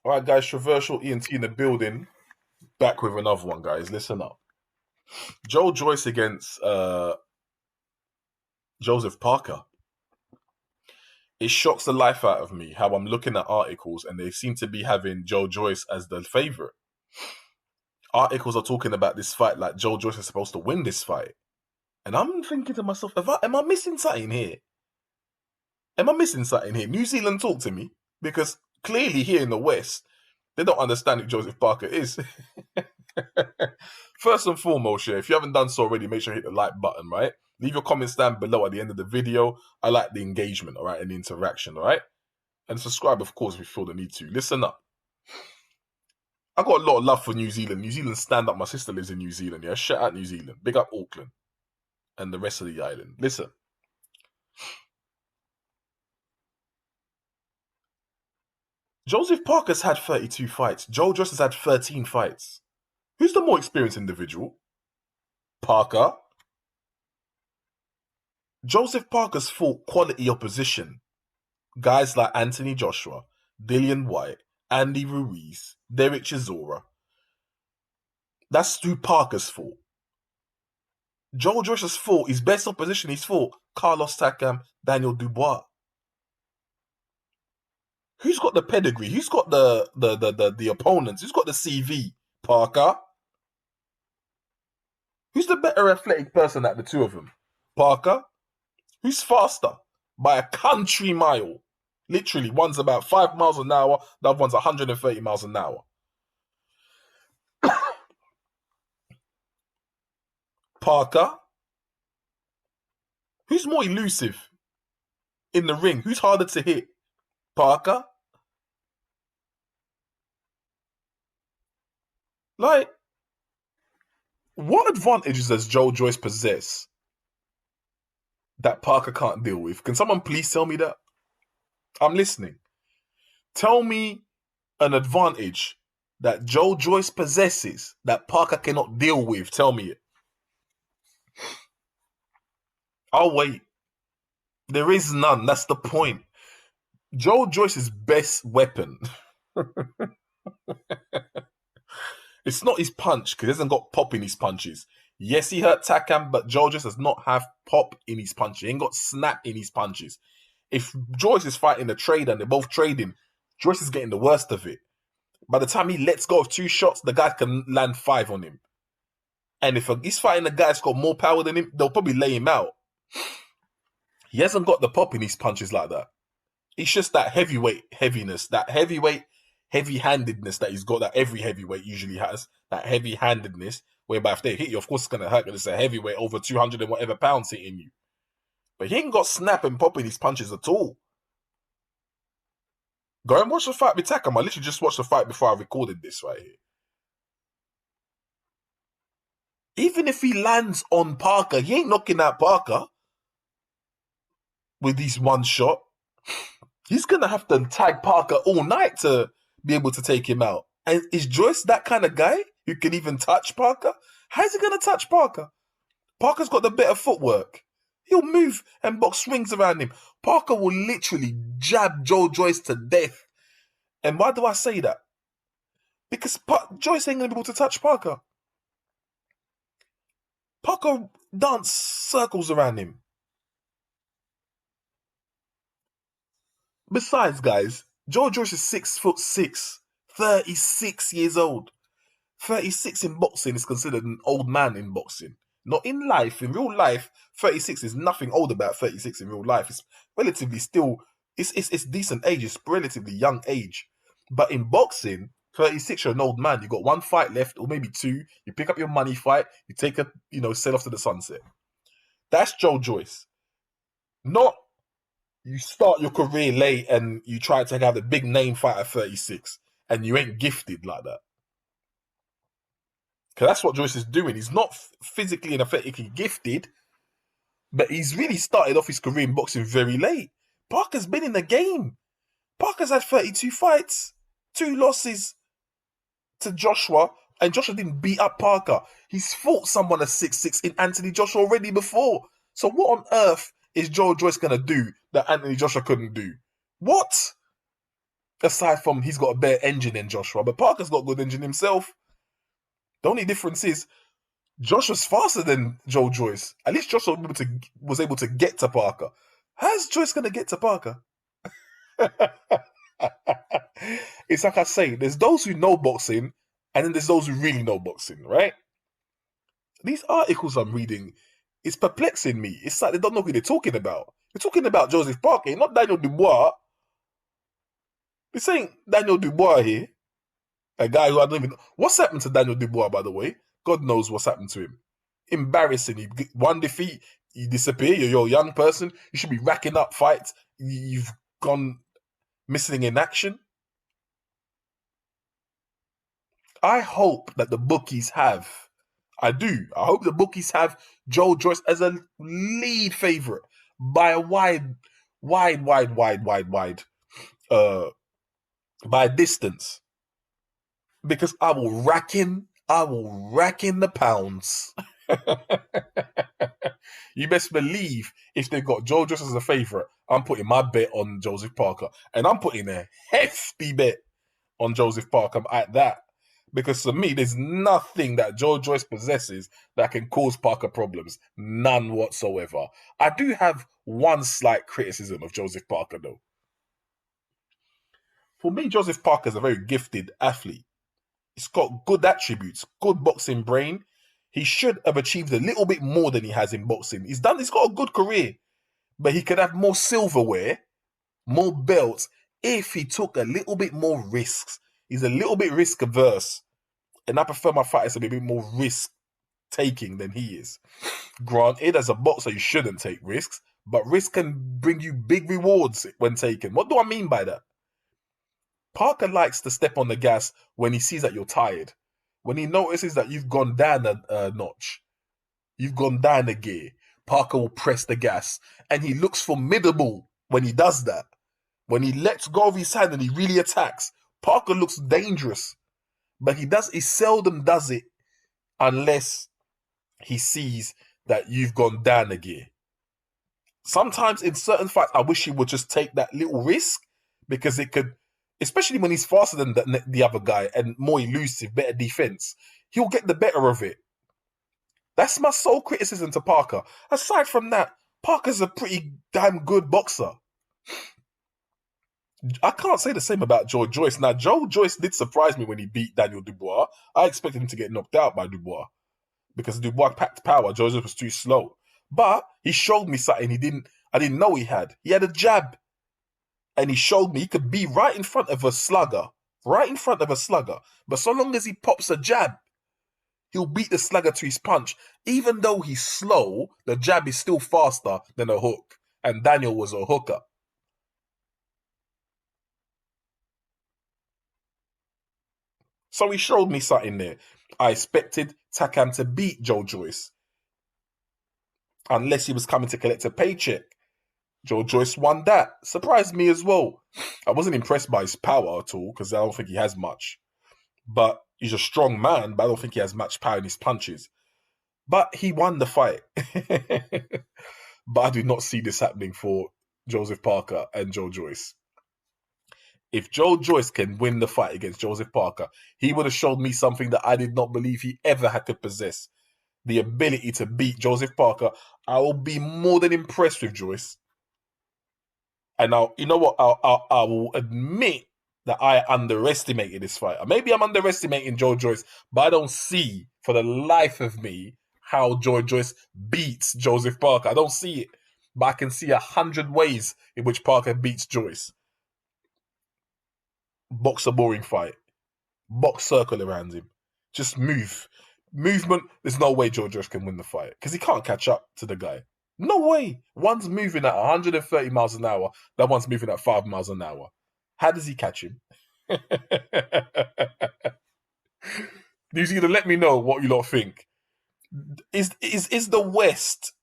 All right, guys, Traversal ENT in the building. Back with another one, guys. Listen up. Joe Joyce against Joseph Parker. It shocks the life out of me how I'm looking at articles and they seem to be having Joe Joyce as the favorite. Articles are talking about this fight like Joe Joyce is supposed to win this fight. And I'm thinking to myself, am I missing something here? Am I missing something here? New Zealand, talk to me. Because clearly here in the West, they don't understand who Joseph Parker is. First and foremost, yeah, if you haven't done so already, make sure you hit the like button, right? Leave your comments down below at the end of the video. I like the engagement, all right, and the interaction, all right? And subscribe, of course, if you feel the need to. Listen up. I got a lot of love for New Zealand. New Zealand stand up. My sister lives in New Zealand, yeah? Shout out New Zealand. Big up Auckland and the rest of the island. Listen. Joseph Parker's had 32 fights. Joe Joyce has had 13 fights. Who's the more experienced individual? Parker. Joseph Parker's fought quality opposition. Guys like Anthony Joshua, Dillian White, Andy Ruiz, Derek Chisora. That's who Parker's fought. Joe Joyce has fought, his best opposition, he's fought Carlos Takam, Daniel Dubois. Who's got the pedigree? Who's got the opponents? Who's got the CV? Parker. Who's the better athletic person at the two of them? Parker. Who's faster? By a country mile. Literally, one's about 5 miles an hour, the other one's 130 miles an hour. Parker. Who's more elusive in the ring? Who's harder to hit? Parker. Like, what advantages does Joe Joyce possess that Parker can't deal with? Can someone please tell me that? I'm listening. Tell me an advantage that Joe Joyce possesses that Parker cannot deal with. Tell me it. I'll wait. There is none. That's the point. Joe Joyce's best weapon. It's not his punch, because he hasn't got pop in his punches. Yes, he hurt Takam, but Joe Joyce does not have pop in his punches. He ain't got snap in his punches. If Joyce is fighting a trader and they're both trading, Joyce is getting the worst of it. By the time he lets go of 2 shots, the guy can land 5 on him. And if he's fighting a guy that's got more power than him, they'll probably lay him out. He hasn't got the pop in his punches like that. It's just that heavyweight heaviness, that heavyweight heavy-handedness that he's got, that every heavyweight usually has, that heavy-handedness, whereby if they hit you, of course it's going to hurt because it's a heavyweight over 200 and whatever pounds hitting you. But he ain't got snap and pop in his punches at all. Go and watch the fight with Takam. I literally just watched the fight before I recorded this right here. Even if he lands on Parker, he ain't knocking out Parker with this one shot. He's going to have to tag Parker all night to be able to take him out. And is Joyce that kind of guy who can even touch Parker? How's he going to touch Parker? Parker's got the better footwork. He'll move and box swings around him. Parker will literally jab Joe Joyce to death. And why do I say that? Because Joyce ain't going to be able to touch Parker. Parker dance circles around him. Besides, guys, Joe Joyce is 6'6", 36 years old. 36 in boxing is considered an old man in boxing. Not in life. In real life, 36 is nothing old about 36 in real life. It's relatively still, it's decent age. It's relatively young age. But in boxing, 36, you're an old man. You got 1 fight left, or maybe 2. You pick up your money fight. You take a, sail off to the sunset. That's Joe Joyce. Not you start your career late and you try to have a big name fight at 36 and you ain't gifted like that. Because that's what Joyce is doing. He's not physically and athletically gifted, but he's really started off his career in boxing very late. Parker's been in the game. Parker's had 32 fights, 2 losses to Joshua, and Joshua didn't beat up Parker. He's fought someone at 6'6" in Anthony Joshua already before. So what on earth is Joe Joyce going to do that Anthony Joshua couldn't do? What? Aside from he's got a better engine than Joshua, but Parker's got a good engine himself. The only difference is Joshua's faster than Joe Joyce. At least Joshua was able to get to Parker. How's Joyce going to get to Parker? It's like I say, there's those who know boxing, and then there's those who really know boxing, right? These articles I'm reading, it's perplexing me. It's like they don't know who they're talking about. They're talking about Joseph Parker, not Daniel Dubois. They're saying Daniel Dubois here, a guy who I don't even know. What's happened to Daniel Dubois, by the way? God knows what's happened to him. Embarrassing. One defeat, you disappear. You're a young person. You should be racking up fights. You've gone missing in action. I hope that the bookies have. I do. I hope the bookies have Joe Joyce as a lead favorite by a wide, by a distance. Because I will rack in the pounds. You best believe if they've got Joe Joyce as a favorite, I'm putting my bet on Joseph Parker. And I'm putting a hefty bet on Joseph Parker at that. Because for me, there's nothing that Joe Joyce possesses that can cause Parker problems. None whatsoever. I do have one slight criticism of Joseph Parker, though. For me, Joseph Parker is a very gifted athlete. He's got good attributes, good boxing brain. He should have achieved a little bit more than he has in boxing. He's got a good career, but he could have more silverware, more belts, if he took a little bit more risks. He's a little bit risk averse, and I prefer my fighters to be a bit more risk taking than he is. Granted, as a boxer, you shouldn't take risks, but risk can bring you big rewards when taken. What do I mean by that? Parker likes to step on the gas when he sees that you're tired. When he notices that you've gone down a notch, you've gone down a gear, Parker will press the gas. And he looks formidable when he does that. When he lets go of his hand and he really attacks, Parker looks dangerous. But he seldom does it unless he sees that you've gone down a gear. Sometimes in certain fights, I wish he would just take that little risk because it could, especially when he's faster than the other guy and more elusive, better defense, he'll get the better of it. That's my sole criticism to Parker. Aside from that, Parker's a pretty damn good boxer. I can't say the same about Joe Joyce. Now, Joe Joyce did surprise me when he beat Daniel Dubois. I expected him to get knocked out by Dubois because Dubois packed power. Joseph was too slow. But he showed me something I didn't know he had. He had a jab. And he showed me he could be right in front of a slugger. Right in front of a slugger. But so long as he pops a jab, he'll beat the slugger to his punch. Even though he's slow, the jab is still faster than a hook. And Daniel was a hooker. So he showed me something there. I expected Takam to beat Joe Joyce. Unless he was coming to collect a paycheck. Joe Joyce won that. Surprised me as well. I wasn't impressed by his power at all because I don't think he has much. But he's a strong man, but I don't think he has much power in his punches. But he won the fight. But I do not see this happening for Joseph Parker and Joe Joyce. If Joe Joyce can win the fight against Joseph Parker, he would have showed me something that I did not believe he ever had to possess. The ability to beat Joseph Parker. I will be more than impressed with Joyce. And you know what? I will admit that I underestimated this fight. Maybe I'm underestimating Joe Joyce, but I don't see for the life of me how Joe Joyce beats Joseph Parker. I don't see it, but I can see 100 ways in which Parker beats Joyce. Box a boring fight. Box circle around him. Just move. Movement, there's no way Joe Joyce can win the fight because he can't catch up to the guy. No way. One's moving at 130 miles an hour. That one's moving at 5 miles an hour. How does he catch him? New Zealand, let me know what you lot think. Is the West,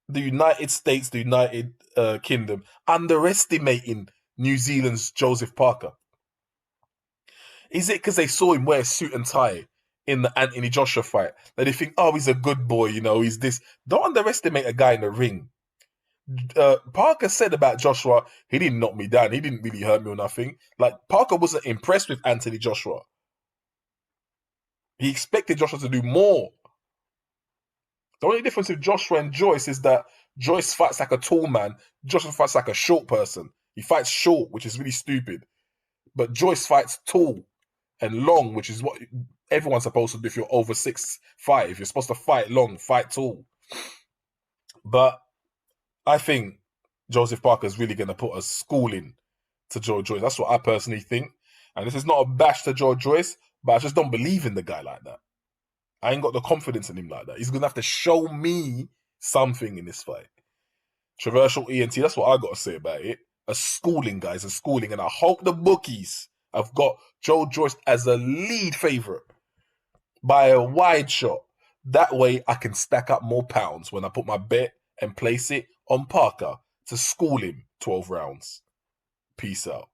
the United States, the United Kingdom, underestimating New Zealand's Joseph Parker? Is it because they saw him wear a suit and tie in the Anthony Joshua fight that they think, oh, he's a good boy, he's this? Don't underestimate a guy in the ring. Parker said about Joshua, he didn't knock me down. He didn't really hurt me or nothing. Like, Parker wasn't impressed with Anthony Joshua. He expected Joshua to do more. The only difference with Joshua and Joyce is that Joyce fights like a tall man. Joshua fights like a short person. He fights short, which is really stupid. But Joyce fights tall and long, which is what everyone's supposed to do if you're over 6'5". You're supposed to fight long, fight tall. But I think Joseph Parker is really going to put a schooling to Joe Joyce. That's what I personally think. And this is not a bash to Joe Joyce, but I just don't believe in the guy like that. I ain't got the confidence in him like that. He's going to have to show me something in this fight. Controversial ENT, that's what I got to say about it. A schooling, guys, a schooling. And I hope the bookies have got Joe Joyce as a lead favourite by a wide shot. That way I can stack up more pounds when I put my bet and place it on Parker to school him 12 rounds. Peace out.